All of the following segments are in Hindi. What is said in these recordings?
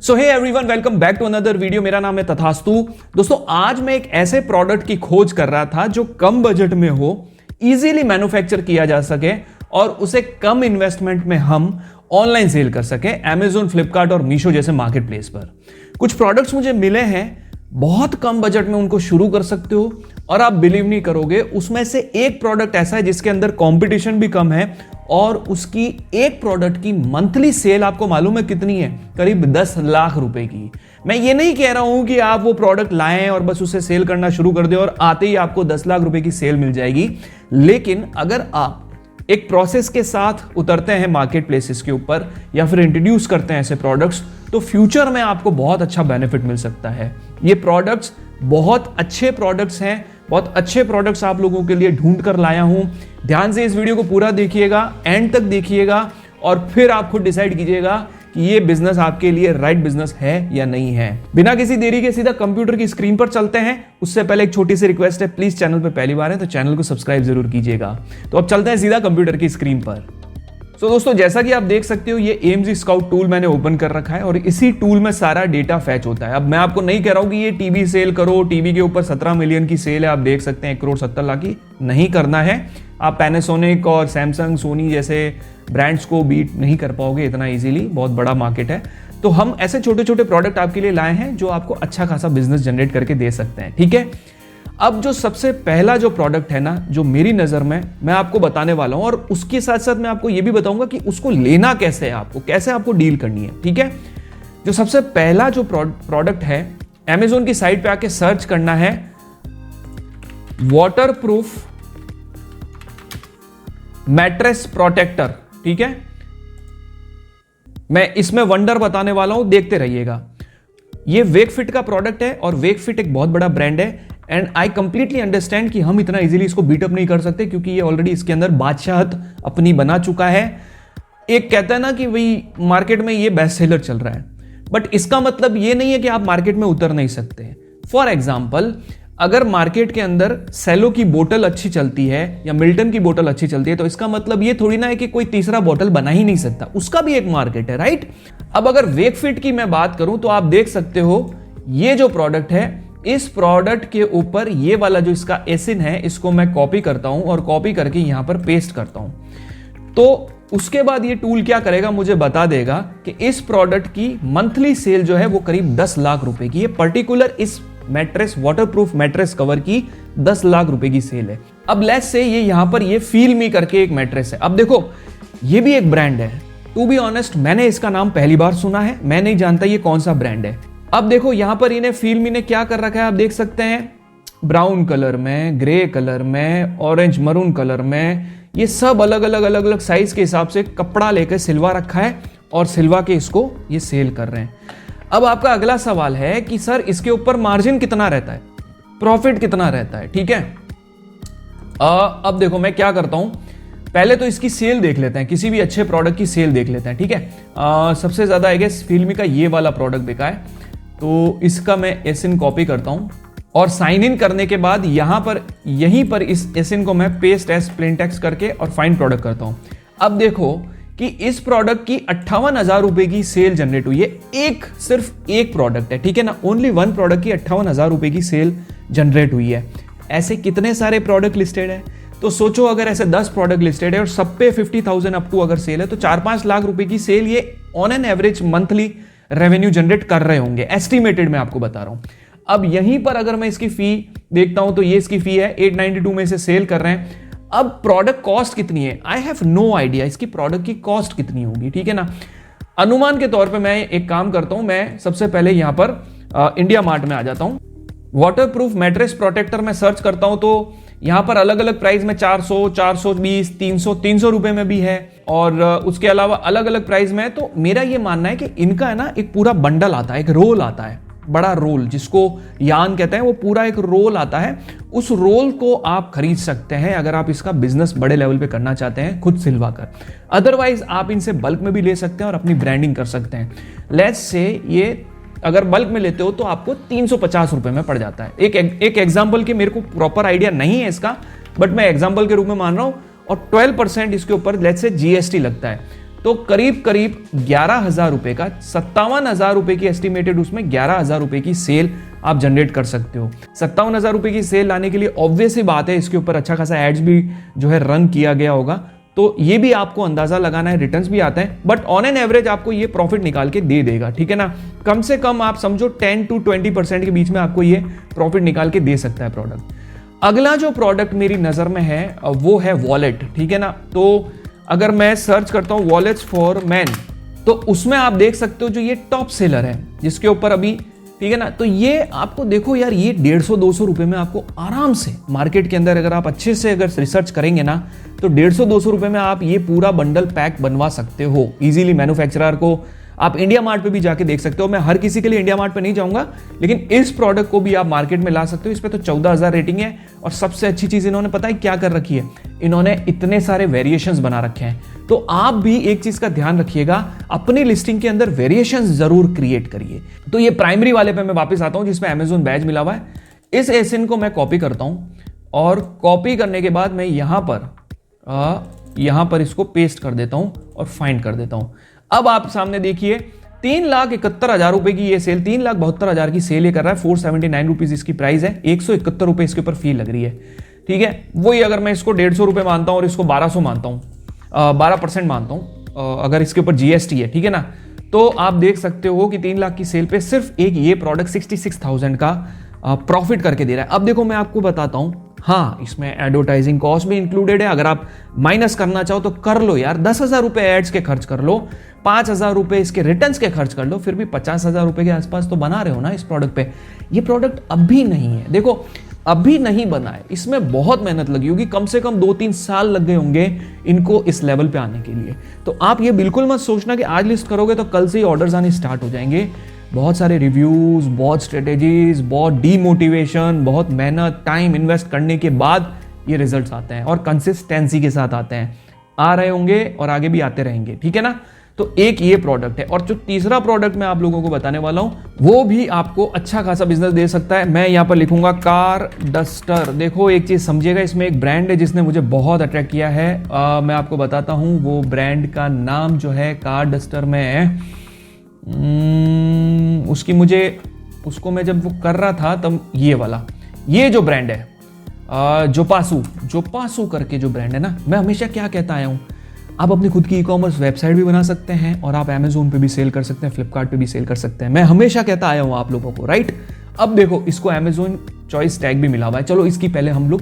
So hey everyone, welcome back to another video. मेरा नाम है तथास्तु। दोस्तों, आज मैं एक ऐसे प्रोडक्ट की खोज कर रहा था जो कम बजट में हो, इजीली मैन्युफैक्चर किया जा सके और उसे कम इन्वेस्टमेंट में हम ऑनलाइन सेल कर सके Amazon, फ्लिपकार्ट और मीशो जैसे मार्केट प्लेस पर। कुछ प्रोडक्ट्स मुझे मिले हैं, बहुत कम बजट में उनको शुरू कर सकते हो और आप बिलीव नहीं करोगे, उसमें से एक प्रोडक्ट ऐसा है जिसके अंदर कंपटीशन भी कम है और उसकी एक प्रोडक्ट की मंथली सेल आपको मालूम है कितनी है? करीब 10 लाख रुपए की। मैं ये नहीं कह रहा हूं कि आप वो प्रोडक्ट लाएं और बस उसे सेल करना शुरू कर दें और आते ही आपको 10 लाख रुपए की सेल मिल जाएगी, लेकिन अगर आप एक प्रोसेस के साथ उतरते हैं मार्केट प्लेसेस के ऊपर या फिर इंट्रोड्यूस करते हैं ऐसे प्रोडक्ट्स, तो फ्यूचर में आपको बहुत अच्छा बेनिफिट मिल सकता है। ये प्रोडक्ट्स बहुत अच्छे प्रोडक्ट्स हैं, बहुत अच्छे प्रोडक्ट्स आप लोगों के लिए ढूंढ कर लाया हूं। ध्यान से इस वीडियो को पूरा देखिएगा, एंड तक देखिएगा और फिर आप खुद डिसाइड कीजिएगा कि ये बिजनेस आपके लिए राइट बिजनेस है या नहीं है। बिना किसी देरी के सीधा कंप्यूटर की स्क्रीन पर चलते हैं। उससे पहले एक छोटी सी रिक्वेस्ट है, प्लीज चैनल पर पहली बार है तो चैनल को सब्सक्राइब जरूर कीजिएगा। तो अब चलते हैं सीधा कंप्यूटर की स्क्रीन पर। तो दोस्तों, जैसा कि आप देख सकते हो, ये AMG स्काउट टूल मैंने ओपन कर रखा है और इसी टूल में सारा डेटा फैच होता है। अब मैं आपको नहीं कह रहा हूं कि ये टीवी सेल करो, टीवी के ऊपर 17 मिलियन की सेल है, आप देख सकते हैं 1,70,00,000 की। नहीं करना है। आप पैनासोनिक और सैमसंग, सोनी जैसे ब्रांड्स को बीट नहीं कर पाओगे इतना इजीली, बहुत बड़ा मार्केट है। तो हम ऐसे छोटे छोटे प्रोडक्ट आपके लिए लाए हैं जो आपको अच्छा खासा बिजनेस जनरेट करके दे सकते हैं, ठीक है। अब जो सबसे पहला जो प्रोडक्ट है ना, जो मेरी नजर में मैं आपको बताने वाला हूं और उसके साथ साथ मैं आपको यह भी बताऊंगा कि उसको लेना कैसे है, आपको कैसे आपको डील करनी है, ठीक है। जो सबसे पहला जो प्रोडक्ट है, Amazon की साइट पे आके सर्च करना है वाटरप्रूफ मैट्रेस प्रोटेक्टर, ठीक है। मैं इसमें वंडर बताने वाला हूं, देखते रहिएगा। ये वेकफिट का प्रोडक्ट है और वेकफिट एक बहुत बड़ा ब्रांड है एंड आई कंप्लीटली अंडरस्टैंड कि हम इतना इजीली इसको बीटअप नहीं कर सकते क्योंकि ये ऑलरेडी इसके अंदर बादशाहत अपनी बना चुका है। एक कहता है ना कि भाई मार्केट में ये बेस्ट सेलर चल रहा है, बट इसका मतलब ये नहीं है कि आप मार्केट में उतर नहीं सकते। फॉर एग्जाम्पल, अगर मार्केट के अंदर सेलो की बोतल अच्छी चलती है या मिल्टन की बोतल अच्छी चलती है, तो इसका मतलब ये थोड़ी ना है कि कोई तीसरा बोतल बना ही नहीं सकता, उसका भी एक मार्केट है, राइट। अब अगर वेकफिट की मैं बात करूं तो आप देख सकते हो, ये जो प्रोडक्ट है, इस प्रोडक्ट के ऊपर ये वाला जो इसका एसिन है, इसको मैं कॉपी करता हूं और कॉपी करके यहां पर पेस्ट करता हूं। तो उसके बाद ये टूल क्या करेगा, मुझे बता देगा कि इस प्रोडक्ट की मंथली सेल जो है वो करीब 10 लाख रुपए की है। पर्टिकुलर इस मैट्रेस, वाटरप्रूफ मैट्रेस कवर की 10 लाख रुपए की सेल है। अब लेट्स से ये यहां पर ये फील मी करके एक मैट्रेस है। अब देखो, ये भी एक ब्रांड है। टू बी ऑनेस्ट, मैंने इसका नाम पहली बार सुना है, मैं नहीं जानता ये कौन सा ब्रांड है। अब देखो, यहां पर इन्हें फील मी ने क्या कर रखा है, आप देख सकते हैं, ब्राउन कलर में, ग्रे कलर में, ऑरेंज मरून कलर में, ये सब अलग अलग साइज के हिसाब से कपड़ा लेकर सिलवा रखा है और सिलवा के इसको ये सेल कर रहे हैं। अब आपका अगला सवाल है कि सर इसके ऊपर मार्जिन कितना रहता है, प्रॉफिट कितना रहता है, ठीक है। अब देखो मैं क्या करता हूं, पहले तो इसकी सेल देख लेते हैं, किसी भी अच्छे प्रोडक्ट की सेल देख लेते हैं, ठीक है। सबसे ज्यादा आई गेस फिल्मी का ये वाला प्रोडक्ट बिका है, तो इसका मैं एसिन कॉपी करता हूं और साइन इन करने के बाद यहीं पर इस एसिन को मैं पेस्ट एज प्लेन टेक्स्ट करके और फाइंड प्रोडक्ट करता हूं। अब देखो कि इस प्रोडक्ट की 58,000 रुपए की सेल जनरेट हुई है। सिर्फ एक प्रोडक्ट है, ठीक है ना, ओनली वन प्रोडक्ट की 58,000 रुपए की सेल जनरेट हुई है। ऐसे कितने सारे प्रोडक्ट लिस्टेड है, तो सोचो अगर ऐसे 10 प्रोडक्ट लिस्टेड है और सब पे 50,000 अप टू अगर सेल है, तो 4-5 लाख रुपए की सेल ये on an average monthly revenue generate कर रहे होंगे, एस्टिमेटेड मैं आपको बता रहा हूं। अब यहीं पर अगर मैं इसकी फी देखता हूं तो ये इसकी फी है 892 में से सेल कर रहे हैं। अब प्रोडक्ट कॉस्ट कितनी है, आई हैव नो आइडिया इसकी प्रोडक्ट की कॉस्ट कितनी होगी, ठीक है ना। अनुमान के तौर पे मैं एक काम करता हूं, मैं सबसे पहले यहां पर इंडिया मार्ट में आ जाता हूं, वाटरप्रूफ मैट्रेस प्रोटेक्टर में सर्च करता हूं, तो यहां पर अलग अलग प्राइस में 400, 420, 300 रुपए में भी है और उसके अलावा अलग अलग प्राइस में है। तो मेरा यह मानना है कि इनका है ना एक पूरा बंडल आता है, एक रोल आता है, बड़ा रोल जिसको यान कहते हैं, वो पूरा एक रोल आता है। उस रोल को आप खरीद सकते हैं अगर आप इसका बिजनेस बड़े लेवल पे करना चाहते हैं खुद सिलवा कर। अदरवाइज आप इनसे बल्क में भी ले सकते हैं और अपनी ब्रांडिंग कर सकते हैं। लेट्स से ये अगर बल्क में लेते हो तो आपको 350 रुपए में पड़ जाता है। एक एग्जाम्पल के, मेरे को प्रॉपर आइडिया नहीं है इसका, बट मैं एग्जाम्पल के रूप में मान रहा हूं। और 12% इसके ऊपर लेट्स से GST लगता है, तो करीब करीब 11,000 रुपए का, 57,000 रुपए की एस्टिमेटेड, उसमें 11,000 रुपए की सेल आप जनरेट कर सकते हो। 57,000 रुपए की सेल लाने के लिए ऑब्वियस ही बात है, इसके ऊपर अच्छा खासा एड्स भी जो है रन किया गया होगा, तो ये भी आपको अंदाजा लगाना है, रिटर्न्स भी आते हैं, बट ऑन एन एवरेज आपको ये प्रॉफिट निकाल के दे देगा, ठीक है ना। कम से कम आप समझो 10 to 20% के बीच में आपको ये प्रॉफिट निकाल के दे सकता है प्रोडक्ट। अगला जो प्रोडक्ट मेरी नजर में है वो है वॉलेट, ठीक है ना। तो अगर मैं सर्च करता हूं वॉलेट्स फॉर मैन, तो उसमें आप देख सकते हो जो ये टॉप सेलर है जिसके ऊपर अभी, ठीक है ना, तो ये आपको देखो यार, ये 150-200 रुपए में आपको आराम से मार्केट के अंदर, अगर आप अच्छे से अगर रिसर्च करेंगे ना, तो 150-200 रुपए में आप ये पूरा बंडल पैक बनवा सकते हो इजीली। मैन्युफैक्चरर को आप इंडिया मार्ट पे भी जाके देख सकते हो। मैं हर किसी के लिए इंडिया मार्ट पे नहीं जाऊंगा, लेकिन इस प्रोडक्ट को भी आप मार्केट में ला सकते हो। इस पे तो 14,000 रेटिंग है, और सबसे अच्छी चीज इन्होंने पता है क्या कर रखी है, इन्होंने इतने सारे वेरिएशंस बना रखे हैं। तो आप भी एक चीज का ध्यान रखिएगा, अपनी लिस्टिंग के अंदर वेरिएशंस जरूर क्रिएट करिए। तो ये प्राइमरी वाले पे मैं वापस आता हूं जिसमें अमेजोन बैज मिला हुआ है। इस एसिन को मैं कॉपी करता हूं, और कॉपी करने के बाद मैं यहां पर इसको पेस्ट कर देता हूं और फाइंड कर देता हूं। अब आप सामने देखिए 3,71,000 रुपए की ये सेल, 3,72,000 की सेल ये कर रहा है। 479 रुपीज इसकी प्राइस है, 171 रुपए इसके ऊपर फी लग रही है, ठीक है। वही अगर मैं इसको 150 रुपए मानता हूं और इसको 1200 मानता हूं, 12% मानता हूं, अगर इसके ऊपर जीएसटी है, ठीक है ना, तो आप देख सकते हो कि 3 लाख की सेल पे सिर्फ एक ये प्रोडक्ट 66,000 का प्रॉफिट करके दे रहा है। अब देखो मैं आपको बताता हूं, हाँ इसमें एडवर्टाइजिंग कॉस्ट भी इंक्लूडेड है। अगर आप माइनस करना चाहो तो कर लो यार, 10,000 रुपए एड्स के खर्च कर लो, 5,000 रुपए इसके रिटर्न्स के खर्च कर लो, फिर भी 50,000 रुपए के आसपास तो बना रहे हो ना इस प्रोडक्ट पे। ये प्रोडक्ट अभी नहीं है, देखो अभी नहीं बना है, इसमें बहुत मेहनत लगी होगी, कम से कम 2-3 साल लग गए होंगे इनको इस लेवल पे आने के लिए। तो आप ये बिल्कुल मत सोचना कि आज लिस्ट करोगे तो कल से ही ऑर्डर्स आने स्टार्ट हो जाएंगे। बहुत सारे रिव्यूज, बहुत स्ट्रेटेजीज, बहुत डीमोटिवेशन, बहुत मेहनत, टाइम इन्वेस्ट करने के बाद ये रिजल्ट्स आते हैं, और कंसिस्टेंसी के साथ आते हैं, आ रहे होंगे और आगे भी आते रहेंगे, ठीक है ना। तो एक ये प्रोडक्ट है, और जो तीसरा प्रोडक्ट मैं आप लोगों को बताने वाला हूं वो भी आपको अच्छा खासा बिजनेस दे सकता है। मैं यहां पर लिखूंगा कार डस्टर। देखो एक चीज समझिएगा, इसमें एक ब्रांड है जिसने मुझे बहुत अट्रैक्ट किया है। मैं आपको बताता हूं वो ब्रांड का नाम जो है कार डस्टर में, उसको मैं जब वो कर रहा था तब ये जो ब्रांड है जोपासू करके जो ब्रांड है ना, मैं हमेशा क्या कहता आया हूं, आप अपनी खुद की ई-कॉमर्स वेबसाइट भी बना सकते हैं और आप अमेजोन पे भी सेल कर सकते हैं, फ्लिपकार्ट पे भी सेल कर सकते हैं। मैं हमेशा कहता आया हूं आप लोगों को, राइट। अब देखो इसको अमेजोन चॉइस टैग भी मिला हुआ है। चलो इसकी पहले हम लोग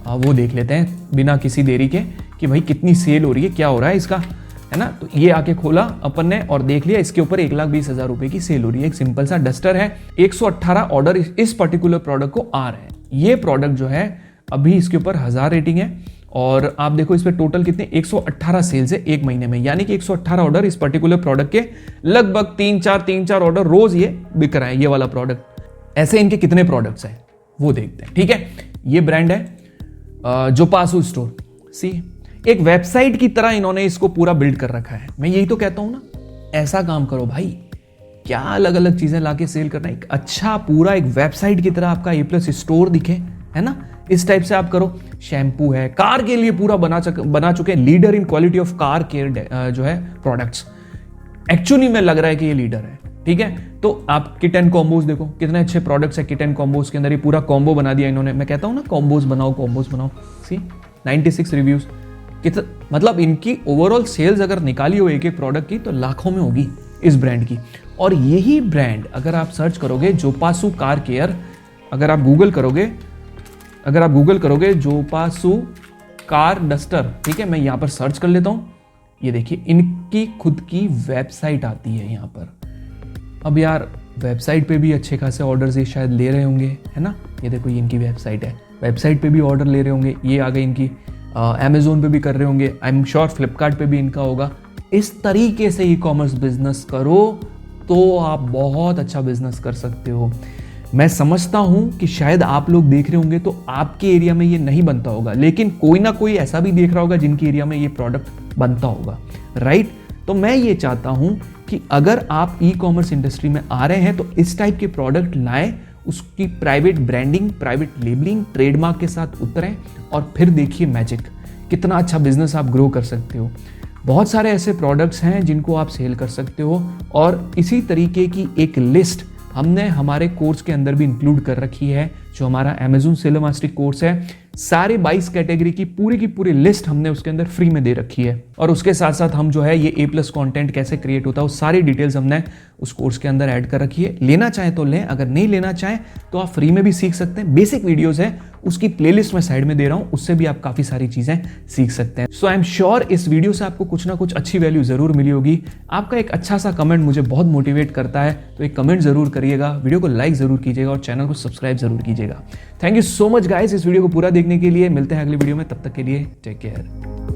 वो देख लेते हैं बिना किसी देरी के कि भाई कितनी सेल हो रही है, क्या हो रहा है इसका, है ना। तो ये आके खोला अपन ने और देख लिया, इसके ऊपर 1,20,000 रुपए की सेल हो रही है। एक सिंपल सा डस्टर है, 118 ऑर्डर इस पर्टिकुलर प्रोडक्ट को आ रहे हैं। ये प्रोडक्ट जो है अभी इसके ऊपर 1000 रेटिंग है, और आप देखो इस पे टोटल कितने 118 सेल्स है एक महीने में, यानी कि 118 ऑर्डर इस पर्टिकुलर प्रोडक्ट के, लगभग 3-4 ऑर्डर रोज ये बिक रहा है ये वाला प्रोडक्ट। ऐसे इनके कितने प्रोडक्ट्स हैं वो देखते हैं, ठीक है। ये ब्रांड है जोपासू स्टोर। सी एक वेबसाइट की तरह इन्होंने इसको पूरा बिल्ड कर रखा है। मैं यही तो कहता हूं ना, ऐसा काम करो भाई, क्या अलग अलग चीजें लाके सेल करना, एक अच्छा पूरा एक वेबसाइट की तरह आपका A+ स्टोर दिखे, है ना, इस टाइप से आप करो। शैम्पू है, कार के लिए पूरा बना चुके हैं, leader in quality of car care जो है प्रोडक्ट्स। एक्चुअली में लग रहा है कि ये लीडर है, ठीक है। तो आप किट एंड कॉम्बोज देखो कितने अच्छे प्रोडक्ट्स है किट एंड कॉम्बोज के अंदर, ये पूरा कॉम्बो बना दिया इन्होंने। मैं कहता हूं ना कॉम्बोज बनाओ। सी 96 रिव्यूज, मतलब इनकी ओवरऑल सेल्स अगर निकाली हो एक प्रोडक्ट की तो लाखों में होगी इस ब्रांड की। और यही ब्रांड अगर आप सर्च करोगे जोपासू कार केयर, अगर आप गूगल करोगे जोपासू कार डस्टर, ठीक है, मैं यहां पर सर्च कर लेता हूं। ये देखिए इनकी खुद की वेबसाइट आती है यहां पर। अब यार वेबसाइट पे भी अच्छे खासे ऑर्डर्स ये शायद ले रहे होंगे, है ना। ये देखो ये इनकी वेबसाइट है, वेबसाइट पे भी ऑर्डर ले रहे होंगे। ये आ गई इनकी अमेजोन पे भी कर रहे होंगे, आई एम श्योर फ्लिपकार्ट पे भी इनका होगा। इस तरीके से ई-कॉमर्स बिजनेस करो तो आप बहुत अच्छा बिजनेस कर सकते हो। मैं समझता हूं कि शायद आप लोग देख रहे होंगे तो आपके एरिया में ये नहीं बनता होगा, लेकिन कोई ना कोई ऐसा भी देख रहा होगा जिनके एरिया में ये प्रोडक्ट बनता होगा, राइट। तो मैं ये चाहता हूं कि अगर आप ई-कॉमर्स इंडस्ट्री में आ रहे हैं तो इस टाइप के प्रोडक्ट लाएं, उसकी private branding, private labelling, trademark के साथ उतरें और फिर देखिए मैजिक, कितना अच्छा बिजनेस आप ग्रो कर सकते हो। बहुत सारे ऐसे प्रोडक्ट्स हैं जिनको आप सेल कर सकते हो और इसी तरीके की एक लिस्ट हमने हमारे कोर्स के अंदर भी इंक्लूड कर रखी है, जो हमारा Amazon सेलर मास्टरी कोर्स है। सारे 22 कैटेगरी की पूरी लिस्ट हमने उसके अंदर फ्री में दे रखी है और उसके साथ साथ हम जो है ये A+ कंटेंट कैसे क्रिएट होता है वो सारी डिटेल्स हमने उस कोर्स के अंदर ऐड कर रखी है। लेना चाहे तो लें, अगर नहीं लेना चाहें तो आप फ्री में भी सीख सकते हैं। बेसिक वीडियोस है, उसकी प्लेलिस्ट में साइड में दे रहा हूं, उससे भी आप काफी सारी चीजें सीख सकते हैं। सो आई एम श्योर इस वीडियो से आपको कुछ ना कुछ अच्छी वैल्यू जरूर मिली होगी। आपका एक अच्छा सा कमेंट मुझे बहुत मोटिवेट करता है, तो एक कमेंट जरूर करिएगा, वीडियो को लाइक जरूर कीजिएगा और चैनल को सब्सक्राइब जरूर कीजिएगा। Thank you so much guys इस वीडियो को पूरा देखने के लिए। मिलते हैं अगली वीडियो में, तब तक के लिए टेक केयर।